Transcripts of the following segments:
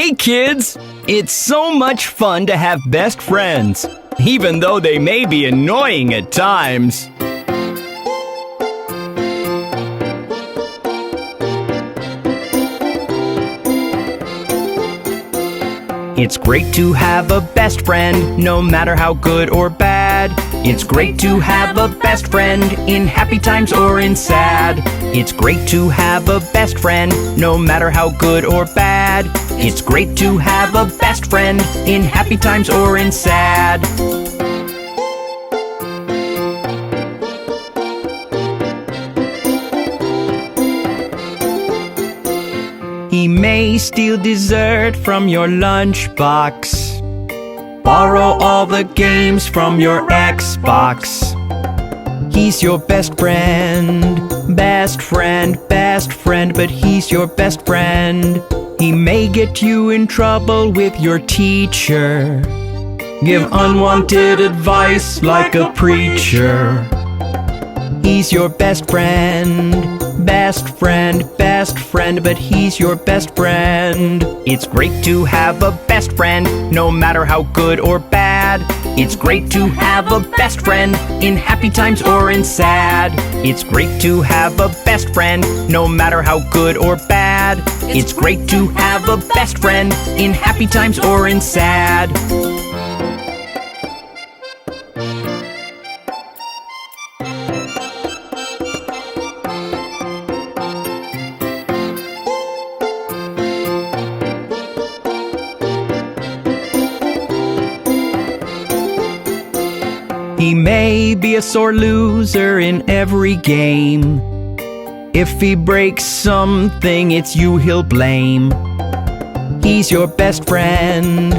Hey kids! It's so much fun to have best friends, even though they may be annoying at times. It's great to have a best friend, no matter how good or bad. It's great to have a best friend, in happy times or in sad. It's great to have a best friend, no matter how good or bad. It's great to have a best friend, in happy times or in sad. He may steal dessert from your lunchbox, borrow all the games from your Xbox. He's your best friend, best friend, best friend, but he's your best friend. He may get you in trouble with your teacher, give unwanted advice like a preacher. He's your best friend, best friend, best friend, but he's your best friend. It's great to have a best friend, no matter how good or bad. It's great to have a best friend, in happy times or in sad. It's great to have a best friend, no matter how good or bad. It's great to have a best friend, in happy times or in sad. He may be a sore loser in every game. If he breaks something, it's you he'll blame. He's your best friend,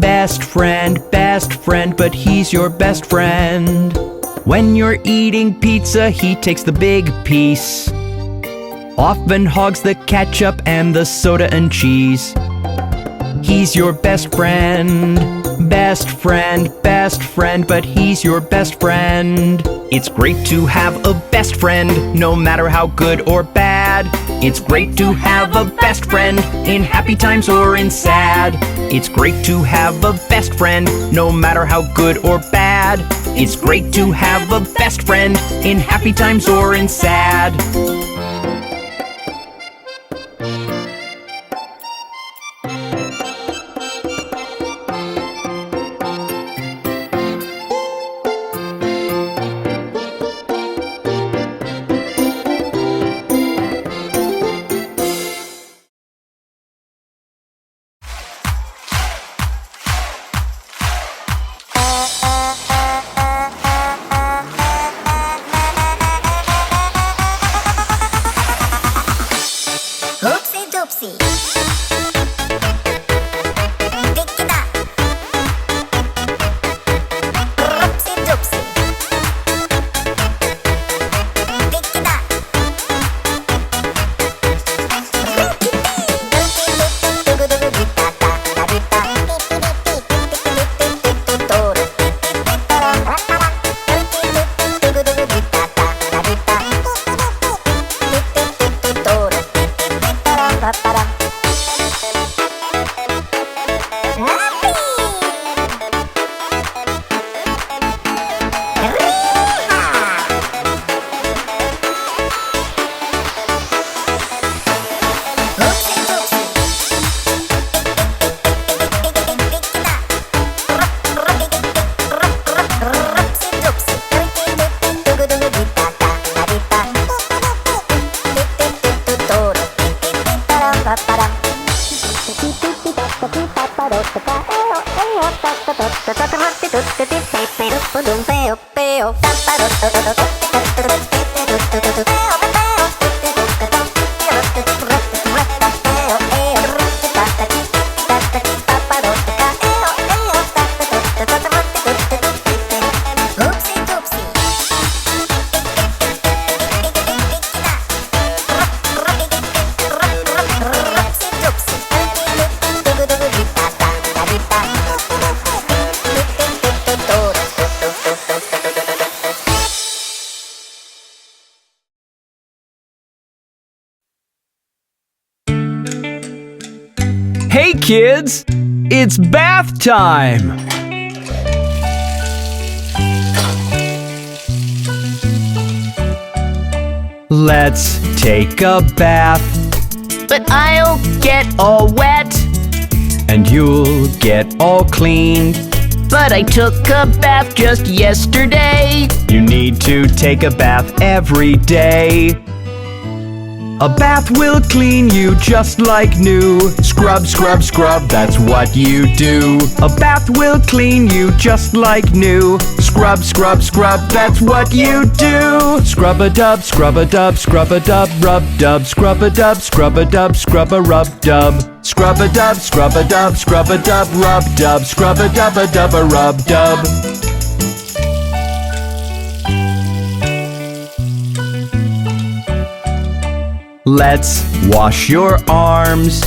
best friend, best friend, but he's your best friend. When you're eating pizza, he takes the big piece, often hogs the ketchup and the soda and cheese. He's your best friend, best friend, best friend, but he's your best friend. It's great to have a best friend, no matter how good or bad. It's great to have a best friend, in happy times or in sad. It's great to have a best friend, no matter how good or bad. It's great to have a best friend, in happy times or in sad. kids! It's bath time! Let's take a bath. But I'll get all wet. And you'll get all clean. But I took a bath just yesterday. You need to take a bath every day. A bath will clean you just like new. Scrub, scrub, scrub, that's what you do. A bath will clean you just like new. Scrub, scrub, scrub, that's what you do. Scrub-a-dub, scrub-a-dub, scrub-a-dub, rub-dub, scrub-a-dub, scrub-a-dub, scrub-a-rub-dub. Scrub-a-dub, scrub-a-dub, scrub-a-dub, rub-dub, scrub-a-dub-a-dub-a-rub-dub. Let's wash your arms.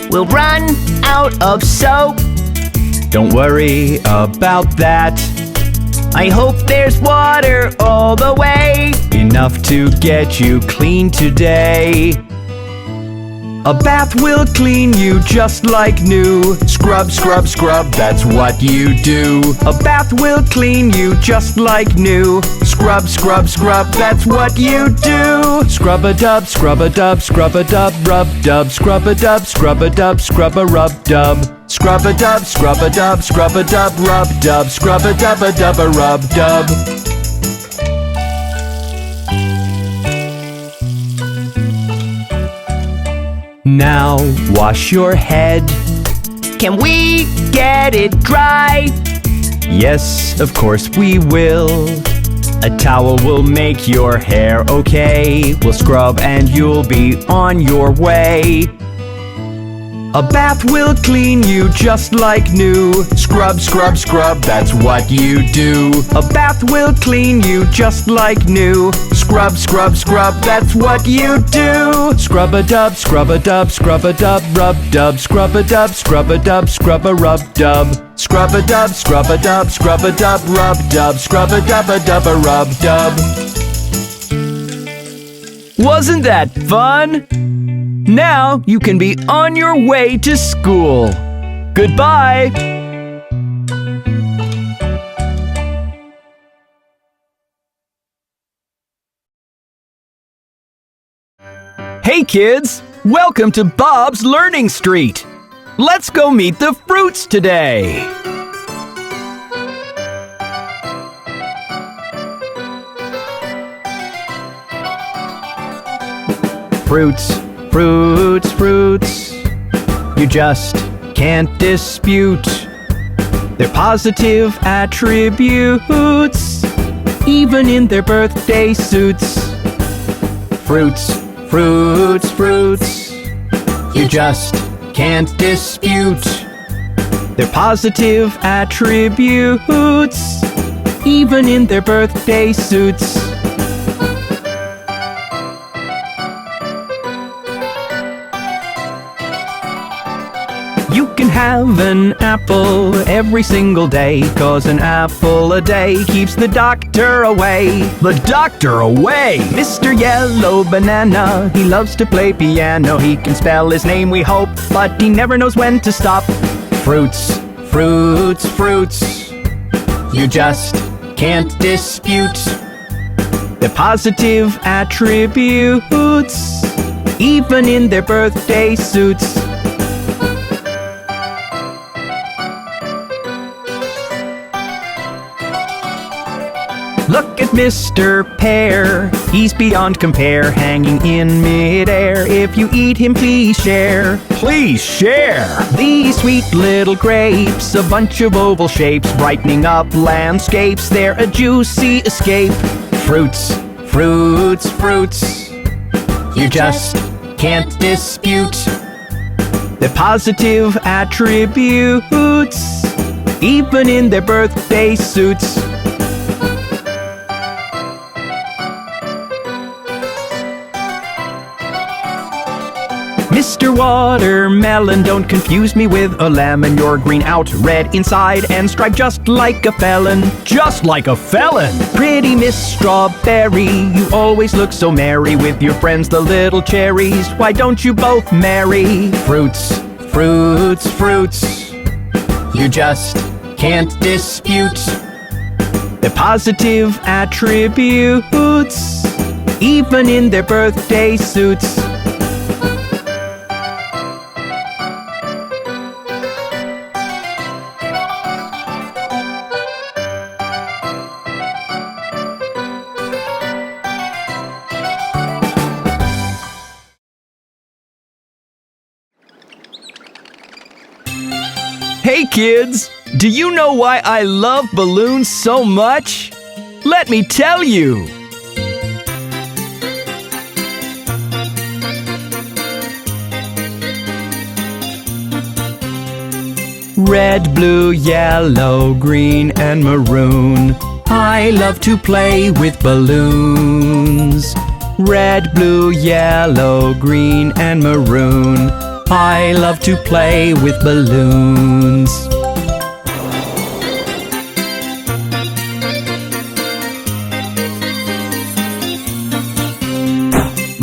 We'll run out of soap. Don't worry about that. I hope there's water all the way. Enough to get you clean today. A bath will clean you just like new. Scrub, scrub, scrub, that's what you do. A bath will clean you just like new. Scrub, scrub, scrub, that's what you do. Scrub-a-dub, scrub-a-dub, scrub-a-dub, rub-dub, scrub-a-dub, scrub-a-dub, scrub-a-rub-dub. Scrub-a-dub, scrub-a-dub, scrub-a-dub, rub-dub, scrub-a-dub-a-dub-a-rub-dub. Now wash your head. Can we get it dry? Yes, of course we will. A towel will make your hair okay. We'll scrub and you'll be on your way. A bath will clean you just like new. Scrub, scrub, scrub, that's what you do. A bath will clean you just like new. Scrub, scrub, scrub, that's what you do. Scrub-a-dub, scrub-a-dub, scrub-a-dub, rub-dub, scrub-a-dub, scrub-a-dub, scrub-a-rub-dub. Scrub-a-dub, scrub-a-dub, scrub-a-dub, rub-dub, scrub-a-dub-a-dub-a-rub-dub. Wasn't that fun? Now you can be on your way to school. Goodbye! Hey kids! Welcome to Bob's Learning Street! Let's go meet the fruits today! Fruits, fruits, fruits, you just can't dispute. They're positive attributes, even in their birthday suits. Fruits, fruits, fruits, you just can't dispute. They're positive attributes, even in their birthday suits. You can have an apple every single day, 'cause an apple a day keeps the doctor away. The doctor away! Mr. Yellow Banana, he loves to play piano. He can spell his name, we hope, but he never knows when to stop. Fruits, fruits, fruits, you just can't dispute. They're positive attributes, even in their birthday suits. Look at Mr. Pear, he's beyond compare, hanging in midair. If you eat him, please share. Please share! These sweet little grapes, a bunch of oval shapes, brightening up landscapes, they're a juicy escape. Fruits, fruits, fruits, you just can't dispute. They're positive attributes, even in their birthday suits. Mr. Watermelon, don't confuse me with a lemon. You're green out, red inside, and striped just like a felon. Just like a felon! Pretty Miss Strawberry, you always look so merry with your friends, the little cherries. Why don't you both marry? Fruits, Fruits, fruits, you just can't dispute the positive attributes, even in their birthday suits. Hey kids, do you know why I love balloons so much? Let me tell you. Red, blue, yellow, green, and maroon. I love to play with balloons. Red, blue, yellow, green, and maroon. I love to play with balloons.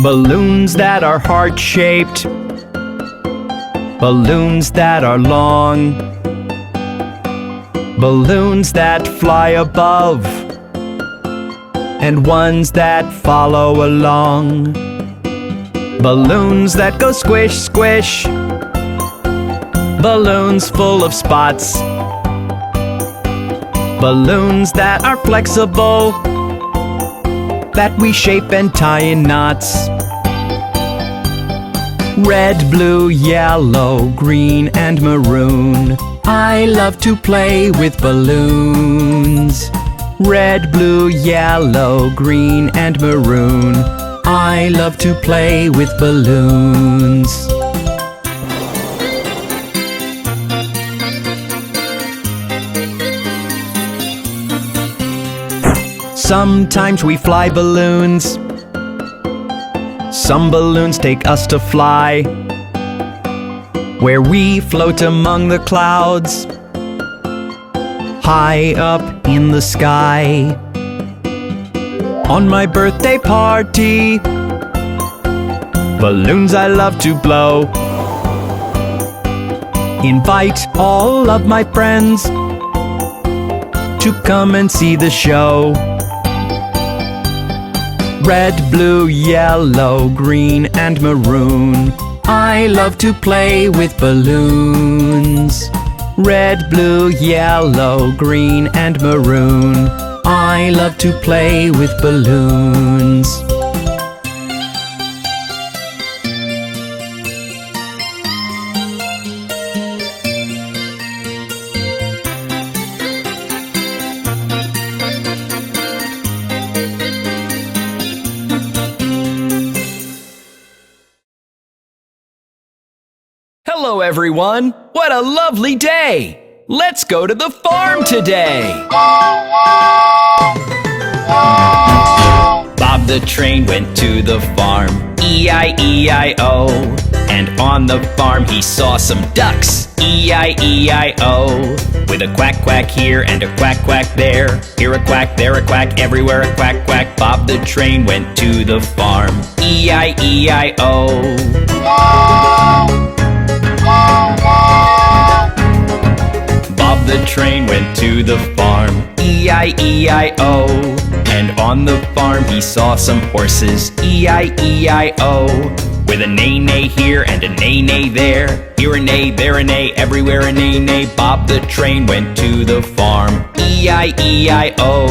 Balloons that are heart-shaped, balloons that are long, balloons that fly above, and ones that follow along. Balloons that go squish, squish, balloons full of spots, balloons that are flexible, that we shape and tie in knots. Red, blue, yellow, green, and maroon. I love to play with balloons. Red, blue, yellow, green, and maroon. I love to play with balloons. Sometimes we fly balloons. Some balloons take us to fly, where we float among the clouds, high up in the sky. On my birthday party, balloons I love to blow. Invite all of my friends to come and see the show. Red, blue, yellow, green, and maroon. I love to play with balloons. Red, blue, yellow, green, and maroon. I love to play with balloons. Hello everyone! What a lovely day! Let's go to the farm today! Bob the train went to the farm, E-I-E-I-O. And on the farm he saw some ducks, E-I-E-I-O. With a quack quack here and a quack quack there, here a quack, there a quack, everywhere a quack quack. Bob the train went to the farm, E-I-E-I-O. Bob the train went to the farm, E-I-E-I-O. And on the farm he saw some horses, E-I-E-I-O. With a neigh-neigh here and a neigh-neigh there, here a neigh, there a neigh, everywhere a neigh-neigh. Bob the train went to the farm, E-I-E-I-O.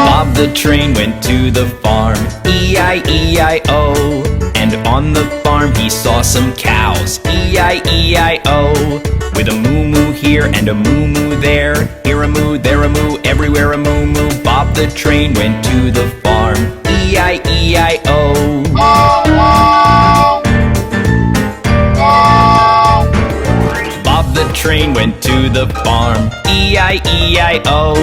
Bob the train went to the farm, E-I-E-I-O. And on the farm he saw some cows, E-I-E-I-O. With a moo-moo here and a moo-moo there, here a moo, there a moo, everywhere a moo-moo. Bob the train went to the farm, E-I-E-I-O. Bob the train went to the farm, E-I-E-I-O.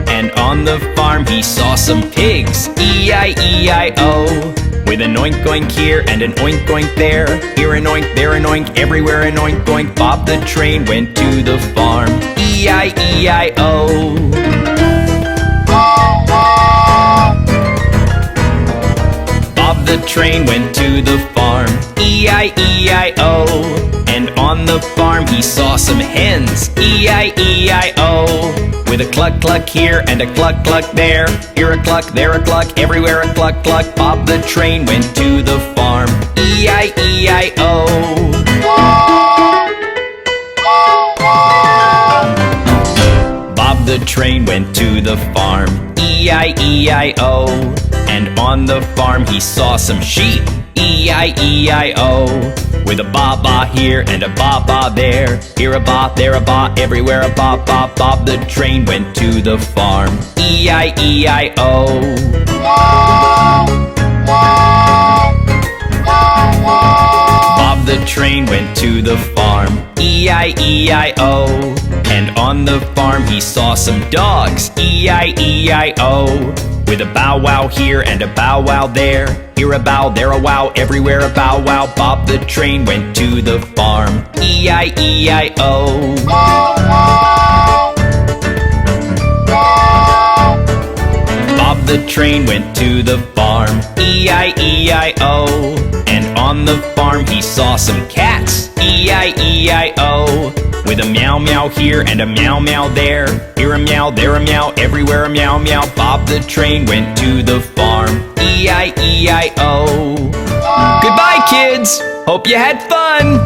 And on the farm he saw some pigs, E-I-E-I-O. With an oink oink here and an oink oink there, here an oink, there an oink, everywhere an oink oink. Bob the train went to the farm, E-I-E-I-O. Bob the train went to the farm. E-I-E-I-O. And on the farm he saw some hens. E-I-E-I-O. With a cluck cluck here and a cluck cluck there. Here a cluck, there a cluck, everywhere a cluck cluck. Bob the train went to the farm. E-I-E-I-O. Bob the train went to the farm. E-I-E-I-O. And on the farm he saw some sheep. E-I-E-I-O. With a ba-ba here and a ba-ba there. Here a ba, there a ba, everywhere a ba-ba. Bob the train went to the farm. E-I-E-I-O. Bob the train went to the farm. E-I-E-I-O. And on the farm he saw some dogs. E-I-E-I-O. With a bow wow here and a bow wow there. Here a bow, there a wow, everywhere a bow wow. Bob the train went to the farm. E-I-E-I-O. Bob the train went to the farm. E-I-E-I-O. And on the farm he saw some cats. E-I-E-I-O. With a meow meow here and a meow meow there. Here a meow, there a meow, everywhere a meow meow. Bob the train went to the farm. E-I-E-I-O. Goodbye, kids! Hope you had fun!